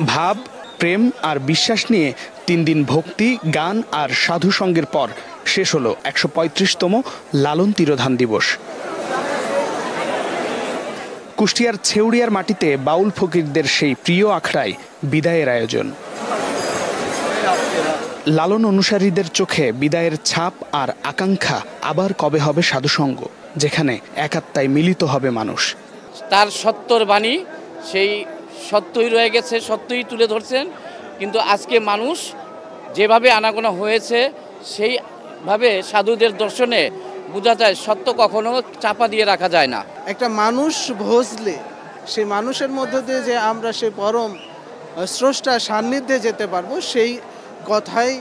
ভাব, প্রেম আর বিশ্বাস নিয়ে 3 দিন ভক্তি, গান আর সাধু সঙ্গের পর শেষ হলো 135তম লালন তিরোধান দিবস। কুষ্টিয়ার ছেউড়িয়ার মাটিতে বাউল ফকিরদের সেই প্রিয় আখড়ায় বিদায়ের আয়োজন। লালন অনুসারীদের চোখে বিদায়ের ছাপ আর আকাঙ্ক্ষা আবার কবে হবে সাধুসঙ্গ, যেখানে একাত্মায় মিলিত হবে মানুষ। তার সত্যর বাণী সেই সত্যই রয়ে গেছে, সত্যই তুলে ধরছেন। কিন্তু আজকে মানুষ যেভাবে আনাগোনা হয়েছে সেইভাবে সাধুদের দর্শনে বোঝা যায় সত্য কখনো চাপা দিয়ে রাখা যায় না। একটা মানুষ ভজলে সেই মানুষের মধ্য দিয়ে যে আমরা সেই পরম স্রষ্টার সান্নিধ্যে যেতে পারবো, সেই কথাই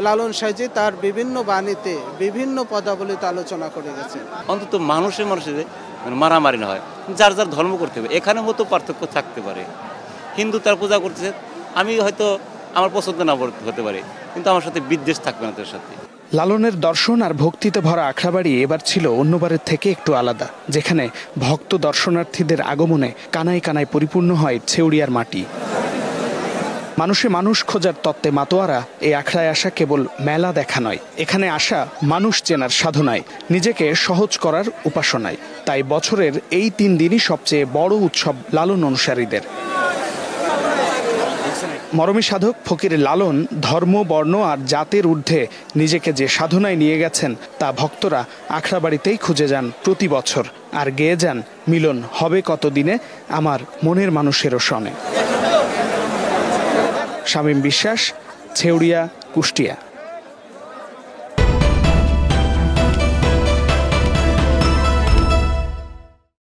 লালন সাইজি তার বিভিন্ন বাণীতে বিভিন্ন পদাবলিতে আলোচনা করে গেছেন। অন্তত মানুষের মারামারি না হয়, যার যার ধর্ম করতে হবে। এখানে মতো পার্থক্য থাকতে পারে। হিন্দু তার পূজা করতেছে, আমি হয়তো আমার পছন্দ না হতে পারে, কিন্তু আমার সাথে বিদ্বেষ থাকবে না তার সাথে। লালনের দর্শন আর ভক্তিতে ভরা আখড়াবাড়ি এবার ছিল অন্যবারের থেকে একটু আলাদা, যেখানে ভক্ত দর্শনার্থীদের আগমনে কানায় কানায় পরিপূর্ণ হয় ছেউড়িয়ার মাটি। মানুষে মানুষ খোঁজার তত্ত্বে মাতোয়ারা এই আখড়ায় আসা কেবল মেলা দেখা নয়, এখানে আসা মানুষ চেনার সাধনায়, নিজেকে সহজ করার উপাসনায়। তাই বছরের এই 3 দিনই সবচেয়ে বড় উৎসব লালন অনুসারীদের। মরমী সাধক ফকির লালন ধর্ম, বর্ণ আর জাতের ঊর্ধ্বে নিজেকে যে সাধনায় নিয়ে গেছেন তা ভক্তরা আখড়াবাড়িতেই খুঁজে যান প্রতি বছর, আর গেয়ে যান মিলন হবে কতদিনে আমার মনের মানুষেরও সনে। শামীম বিশ্বাস, ছেউড়িয়া, কুষ্টিয়া।